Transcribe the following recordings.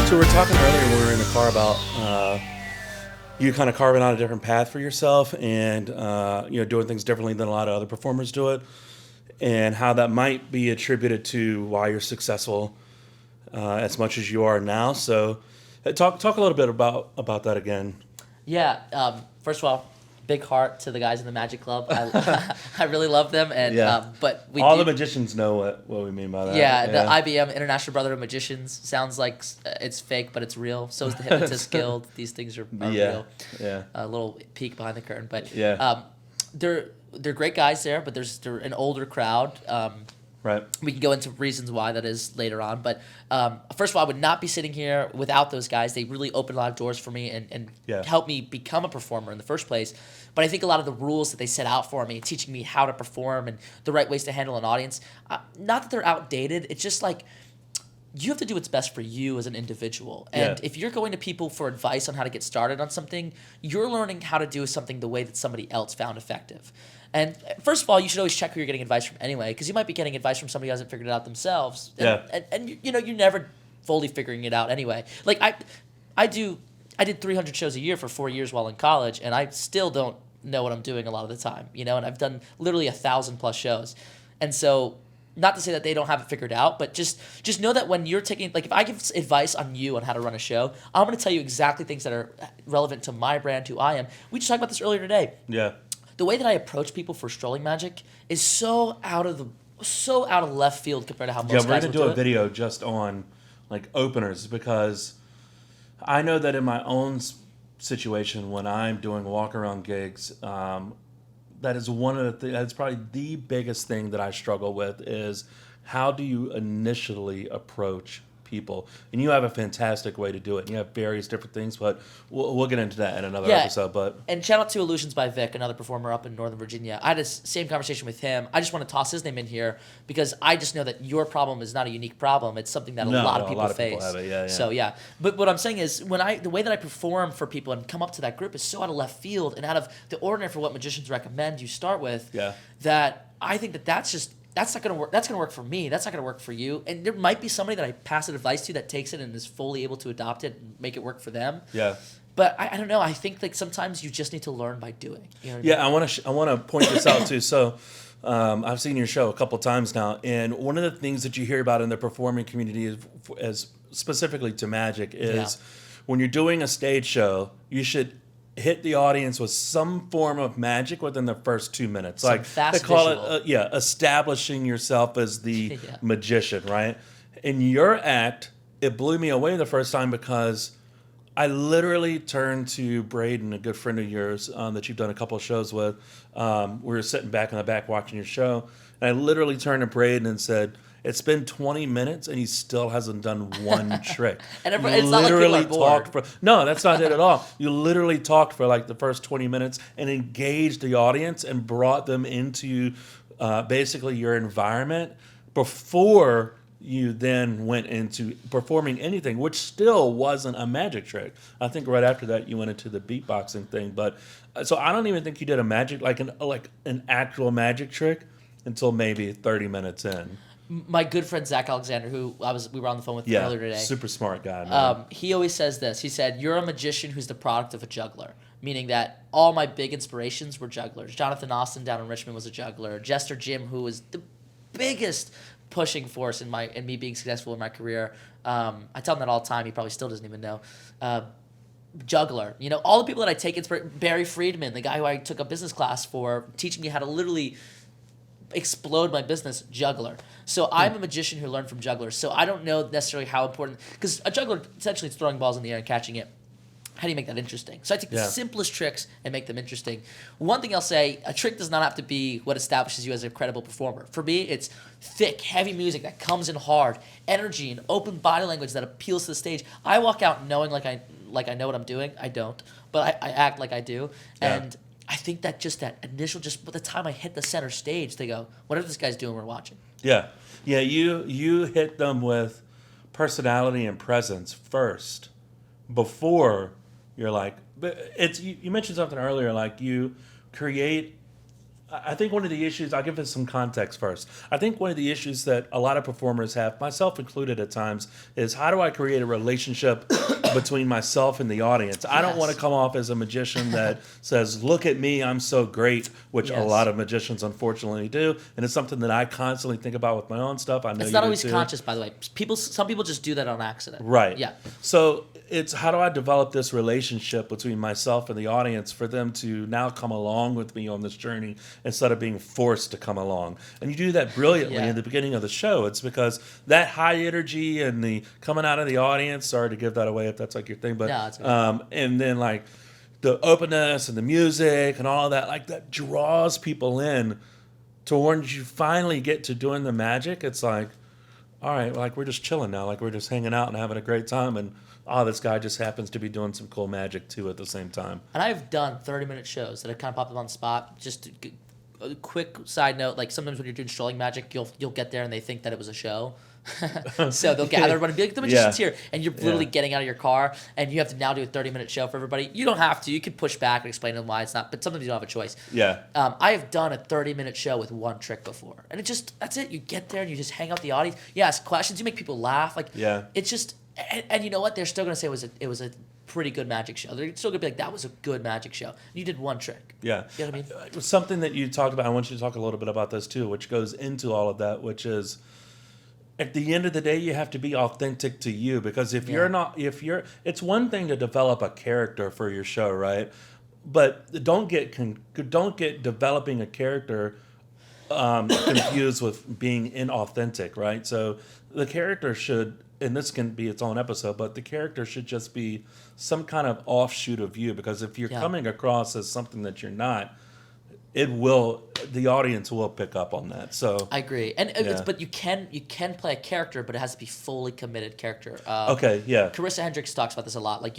So we were talking earlier when we were in the car about you kind of carving out a different path for yourself and doing things differently than a lot of other performers do it, and how that might be attributed to why you're successful as much as you are now. So talk a little bit about that again. Yeah. First of all, big heart to the guys in the Magic Club. I really love them, and but the magicians know what we mean by that. Yeah, the IBM International Brotherhood of Magicians sounds like it's fake, but it's real. So is the Hypnotist Guild. These things are real. Yeah. A little peek behind the curtain, but they're great guys there, but they're an older crowd. Right. We can go into reasons why that is later on. But first of all, I would not be sitting here without those guys. They really opened a lot of doors for me and helped me become a performer in the first place. But I think a lot of the rules that they set out for me, teaching me how to perform and the right ways to handle an audience, not that they're outdated. It's just like you have to do what's best for you as an individual. And if you're going to people for advice on how to get started on something, you're learning how to do something the way that somebody else found effective. And first of all, you should always check who you're getting advice from anyway, because you might be getting advice from somebody who hasn't figured it out themselves. And you're never fully figuring it out anyway. Like I did 300 shows a year for 4 years while in college, and I still don't know what I'm doing a lot of the time, and I've done literally 1,000+ shows. And so, not to say that they don't have it figured out, but just know that when you're taking, like if I give advice on you on how to run a show, I'm going to tell you exactly things that are relevant to my brand, who I am. We just talked about this earlier today. Yeah. The way that I approach people for strolling magic is so out of left field compared to how most guys would do it. We're going to do a video just on like openers, because I know that in my own situation when I'm doing walk around gigs, that is one of the that's probably the biggest thing that I struggle with is how do you initially approach people? And you have a fantastic way to do it. And you have various different things, but we'll get into that in another episode. And shout out to Illusions by Vic, another performer up in Northern Virginia. I had the same conversation with him. I just want to toss his name in here because I just know that your problem is not a unique problem. It's something that a lot of people face. People have it. So but what I'm saying is the way that I perform for people and come up to that group is so out of left field and out of the ordinary for what magicians recommend you start with. That I think that's not going to work. That's going to work for me. That's not going to work for you. And there might be somebody that I pass advice to that takes it and is fully able to adopt it and make it work for them. Yeah. But I don't know. I think like sometimes you just need to learn by doing. You know what I mean? I want to point this out too. So I've seen your show a couple times now, and one of the things that you hear about in the performing community as specifically to magic is when you're doing a stage show, you should hit the audience with some form of magic within the first 2 minutes. Some like fast they call visual. it, establishing yourself as the magician, right? In your act, it blew me away the first time because I literally turned to Braden, a good friend of yours that you've done a couple of shows with. We were sitting back in the back watching your show, and I literally turned to Braden and said, "It's been 20 minutes and he still hasn't done one trick." And it's not like people are bored. No, that's not it at all. You literally talked for like the first 20 minutes and engaged the audience and brought them into basically your environment before you then went into performing anything, which still wasn't a magic trick. I think right after that you went into the beatboxing thing. But so I don't even think you did a magic like an actual magic trick until maybe 30 minutes in. My good friend Zach Alexander, who we were on the phone with earlier today. Super smart guy, man. He always says this. He said, "You're a magician who's the product of a juggler," meaning that all my big inspirations were jugglers. Jonathan Austin down in Richmond was a juggler. Jester Jim, who was the biggest pushing force in me being successful in my career. I tell him that all the time. He probably still doesn't even know. Juggler. All the people that I take inspiration. Barry Friedman, the guy who I took a business class for, teaching me how to literally explode my business, juggler. So I'm a magician who learned from jugglers. So I don't know necessarily how important, because a juggler essentially is throwing balls in the air and catching it. How do you make that interesting? So I take the simplest tricks and make them interesting. One thing I'll say, a trick does not have to be what establishes you as a credible performer. For me, it's thick, heavy music that comes in hard, energy and open body language that appeals to the stage. I walk out knowing like I know what I'm doing. I don't, but I act like I do. And I think that just that initial, just by the time I hit the center stage, they go, whatever this guy's doing, we're watching. Yeah. You hit them with personality and presence first before you're like, you mentioned something earlier, like you create I think one of the issues, I'll give it some context first. I think one of the issues that a lot of performers have, myself included at times, is how do I create a relationship between myself and the audience? I don't want to come off as a magician that says, look at me, I'm so great, which a lot of magicians unfortunately do. And it's something that I constantly think about with my own stuff. I know it's not always conscious, by the way. Some people just do that on accident. Right. Yeah. So it's how do I develop this relationship between myself and the audience for them to now come along with me on this journey instead of being forced to come along. And you do that brilliantly in the beginning of the show. It's because that high energy and the coming out of the audience, sorry to give that away if that's like your thing, but no, it's okay. And then like the openness and the music and all of that, like that draws people in to when you finally get to doing the magic. It's like, all right, like we're just chilling now, like we're just hanging out and having a great time, and this guy just happens to be doing some cool magic too at the same time. And I've done 30-minute shows that have kind of popped up on the spot. Just a quick side note, like sometimes when you're doing strolling magic, you'll get there and they think that it was a show. So they'll gather everybody and be like, the magician's here. And you're literally getting out of your car and you have to now do a 30-minute show for everybody. You don't have to. You can push back and explain to them why it's not, but sometimes you don't have a choice. Yeah. I have done a 30-minute show with one trick before. And that's it. You get there and you just hang out with the audience. You ask questions. You make people laugh. Like, it's just, and you know what? They're still going to say it was a pretty good magic show. They're still going to be like, that was a good magic show. You did one trick. Yeah. You know what I mean? It was something that you talked about. I want you to talk a little bit about this too, which goes into all of that, which is, at the end of the day, you have to be authentic to you, because if you're not, it's one thing to develop a character for your show, right? But don't get developing a character confused with being inauthentic, right? So the character should, and this can be its own episode, but the character should just be some kind of offshoot of you, because if you're coming across as something that you're not, the audience will pick up on that. So I agree, but you can play a character, but it has to be fully committed character. Carissa Hendricks talks about this a lot. Like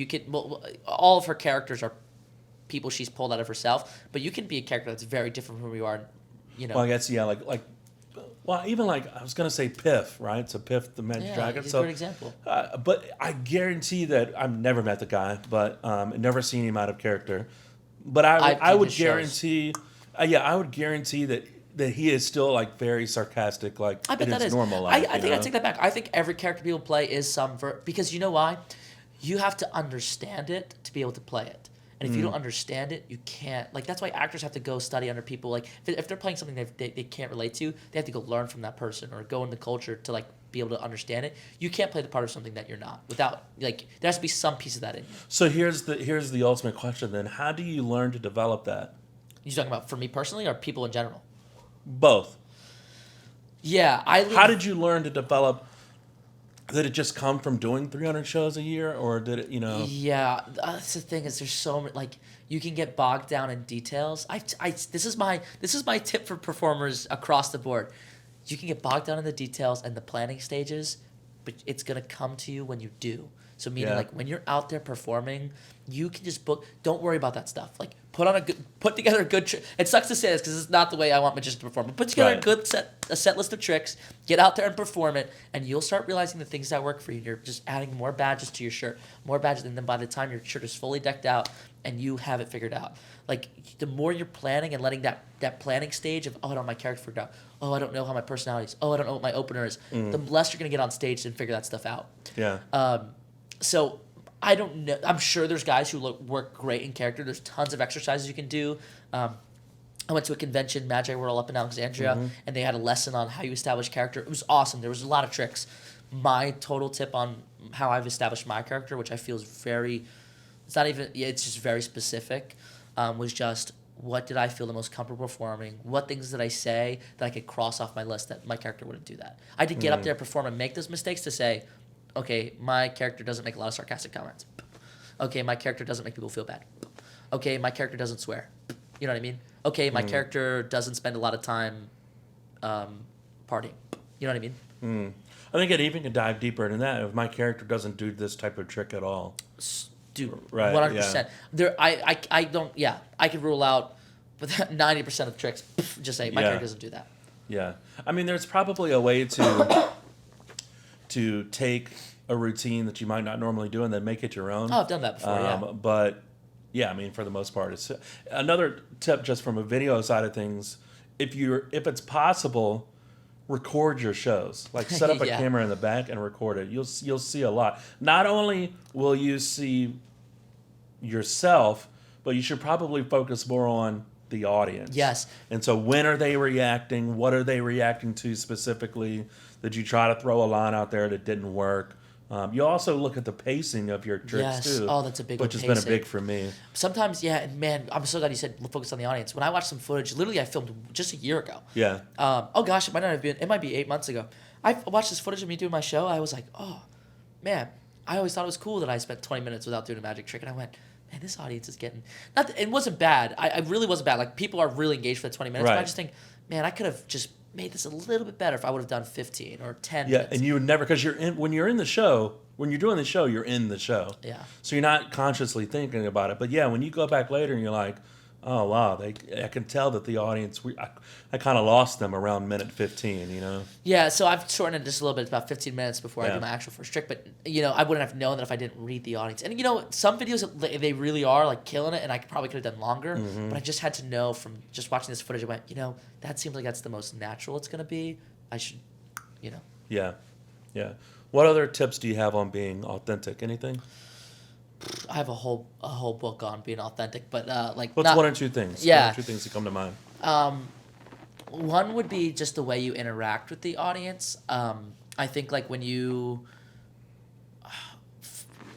all of her characters are people she's pulled out of herself, but you can be a character that's very different from who you are. You know. Well, I guess even like I was gonna say Piff, right? So Piff the Magic Dragon. He's a great example. But I guarantee that I've never met the guy, but never seen him out of character. But I would guarantee. I would guarantee that he is still like very sarcastic, like I bet in that his is. normal life. I think I take that back. I think every character people play is because you know why? You have to understand it to be able to play it. And if you don't understand it, you can't. Like that's why actors have to go study under people. Like if they're playing something they can't relate to, they have to go learn from that person or go in the culture to like be able to understand it. You can't play the part of something that you're not without like there has to be some piece of that in you. So here's the ultimate question then: how do you learn to develop that? You talking about for me personally or people in general? Both. Yeah, How did you learn to develop? Did it just come from doing 300 shows a year, or did it, Yeah, that's the thing is there's so many, like you can get bogged down in details. This is my tip for performers across the board. You can get bogged down in the details and the planning stages, but it's gonna come to you when you do. So meaning like when you're out there performing, you can just book. Don't worry about that stuff. Like put together a good trick. It sucks to say this because it's not the way I want magicians to perform. But put together a set list of tricks. Get out there and perform it, and you'll start realizing the things that work for you. You're just adding more badges to your shirt, more badges, and then by the time your shirt is fully decked out and you have it figured out, like the more you're planning and letting that planning stage of I don't have my character figured out. I don't know how my personality is. I don't know what my opener is. The less you're gonna get on stage and figure that stuff out. Yeah. So I don't know. I'm sure there's guys who work great in character. There's tons of exercises you can do. I went to a convention, Magi World, up in Alexandria, and they had a lesson on how you establish character. It was awesome. There was a lot of tricks. My total tip on how I've established my character, which I feel is it's just very specific, was just what did I feel the most comfortable performing? What things did I say that I could cross off my list that my character wouldn't do that? I had to get up there, perform, and make those mistakes to say, okay, my character doesn't make a lot of sarcastic comments. Okay, my character doesn't make people feel bad. Okay, my character doesn't swear. You know what I mean? Okay, my character doesn't spend a lot of time partying. You know what I mean? I think it even could dive deeper into that if my character doesn't do this type of trick at all. Dude, right, 100%. Yeah. I don't, I could rule out, but 90% of tricks, just say, my character doesn't do that. Yeah. I mean, there's probably a way to take a routine that you might not normally do and then make it your own. Oh, I've done that before, But Yeah, I mean, for the most part, it's another tip just from a video side of things. If it's possible, record your shows. Like set up a Yeah. camera in the back and record it. You'll see a lot. Not only will you see yourself, but you should probably focus more on the audience. Yes. And so when are they reacting? What are they reacting to specifically? Did you try to throw a line out there that didn't work? You also look at the pacing of your tricks Yes. too. Oh, that's a big one, which has been a pacing. big for me. Sometimes, yeah, and man, I'm so glad you said focus on the audience. When I watched some footage, literally I filmed just a year ago. Yeah. Oh gosh, it might be 8 months ago. I watched this footage of me doing my show. I was like, oh, man, I always thought it was cool that I spent 20 minutes without doing a magic trick. And I went, man, this audience is getting, it wasn't bad. I really wasn't bad. Like people are really engaged for the 20 minutes. Right. But I just think, man, I could have just made this a little bit better if I would have done 15 or 10 Yeah, minutes. and you would never, because when you're in the show, when you're doing the show, you're in the show. Yeah. So you're not consciously thinking about it. But yeah, when you go back later and you're like, oh wow, I can tell that the audience, I kind of lost them around minute 15, you know? Yeah, so I've shortened it just a little bit. It's about 15 minutes before I Yeah. do my actual first trick. But, I wouldn't have known that if I didn't read the audience. And, some videos, they really are, like, killing it, and I probably could have done longer. Mm-hmm. But I just had to know from just watching this footage, I went, that seems like that's the most natural it's going to be. I should, Yeah. Yeah. What other tips do you have on being authentic? Anything? I have a whole book on being authentic. But, What's one or two things? Yeah. One or two things that come to mind. One would be just the way you interact with the audience. I think like when you,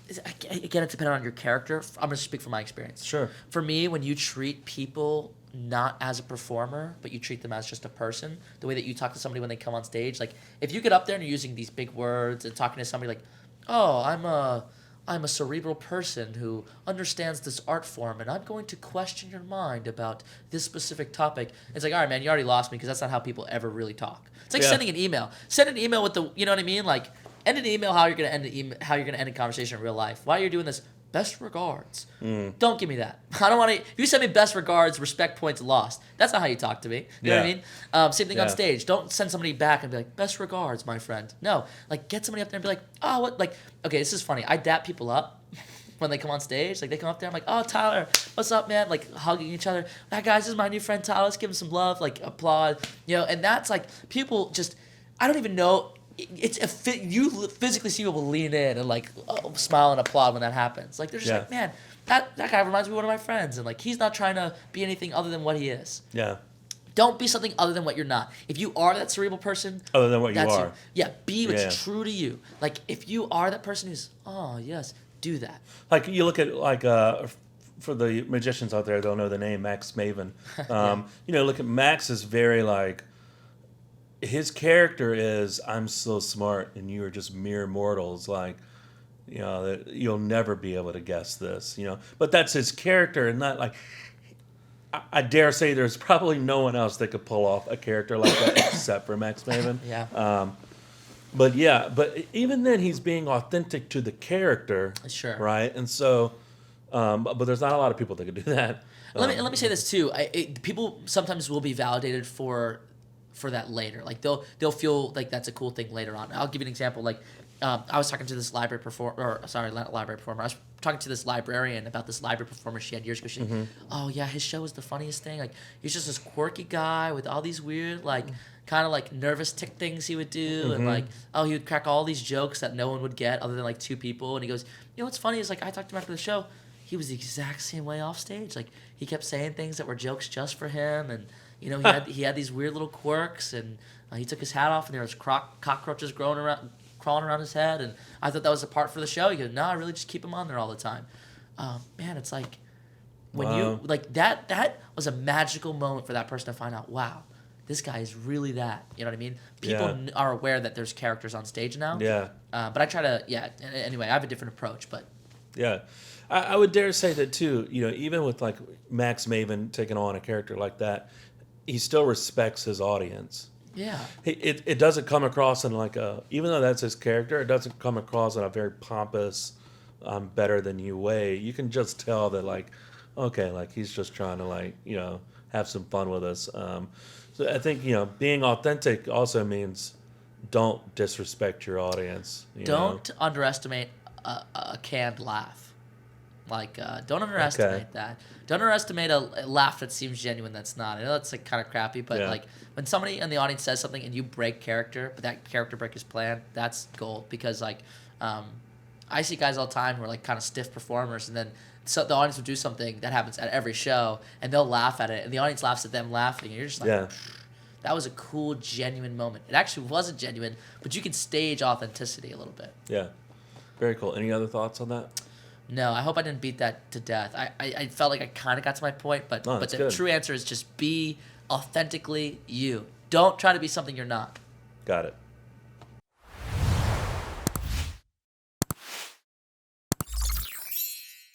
again, it's dependent on your character. I'm going to speak from my experience. Sure. For me, when you treat people not as a performer, but you treat them as just a person, the way that you talk to somebody when they come on stage, like if you get up there and you're using these big words and talking to somebody like, oh, I'm a cerebral person who understands this art form, and I'm going to question your mind about this specific topic. It's like, all right, man, you already lost me because that's not how people ever really talk. It's like sending an email. Send an email with you know what I mean? Like, end an email how you're gonna end how you're gonna end a conversation in real life. While you're doing this, best regards. Don't give me that. I don't want to. If you send me best regards, respect points lost. That's not how you talk to me. You know what I mean? Same thing on stage. Don't send somebody back and be like, best regards, my friend. No, like get somebody up there and be like, oh, what? Like, okay, this is funny. I dap people up when they come on stage. Like they come up there, I'm like, oh, Tyler, what's up, man? Like hugging each other. Hi guys, this is my new friend Tyler. Let's give him some love. Like applaud. And that's like people just. I don't even know. You physically see people lean in and like smile and applaud when that happens. Like they're just like, man, that guy reminds me of one of my friends, and like he's not trying to be anything other than what he is. Yeah. Don't be something other than what you're not. If you are that cerebral person, Other than what you are. Yeah, be what's true to you. Like if you are that person who's, oh yes, do that. Like you look at for the magicians out there, they'll know the name Max Maven. Look at Max is very like. His character is, I'm so smart and you are just mere mortals. Like, you'll never be able to guess this, But that's his character, and not like, I dare say there's probably no one else that could pull off a character like that except for Max Maven. Yeah. But even then he's being authentic to the character. Sure. Right? And so, but there's not a lot of people that could do that. Let me say this too. People sometimes will be validated for that later. Like they'll feel like that's a cool thing later on. I'll give you an example. Like I was talking to this not library performer. I was talking to this librarian about this library performer she had years ago. She's like, oh yeah, his show is the funniest thing. Like he's just this quirky guy with all these weird like kind of like nervous tick things he would do, and like he would crack all these jokes that no one would get other than like two people. And he goes, what's funny is like I talked to him after the show. He was the exact same way off stage. Like he kept saying things that were jokes just for him, and he had these weird little quirks, and he took his hat off, and there was cockroaches crawling around his head, and I thought that was a part for the show. He goes, no, I really just keep him on there all the time. Man, it's like when you like that was a magical moment for that person to find out. Wow, this guy is really that. You know what I mean? People are aware that there's characters on stage now. Yeah. But I try to Anyway, I have a different approach, but. Yeah. I would dare say that too. Even with like Max Maven taking on a character like that, he still respects his audience. Yeah. It doesn't come across in like even though that's his character, it doesn't come across in a very pompous, better than you way. You can just tell that like, okay, like he's just trying to like, have some fun with us. So I think, being authentic also means don't disrespect your audience. Don't underestimate a canned laugh. Like, don't underestimate that. Don't underestimate a laugh that seems genuine that's not. I know that's like kind of crappy, but like when somebody in the audience says something and you break character, but that character break is planned, that's gold. Because like, I see guys all the time who are like kind of stiff performers, and then so the audience will do something that happens at every show, and they'll laugh at it, and the audience laughs at them laughing, and you're just like, that was a cool, genuine moment. It actually wasn't genuine, but you can stage authenticity a little bit. Yeah, very cool. Any other thoughts on that? No, I hope I didn't beat that to death. I felt like I kind of got to my point, but the good. True answer is just be authentically you. Don't try to be something you're not. Got it.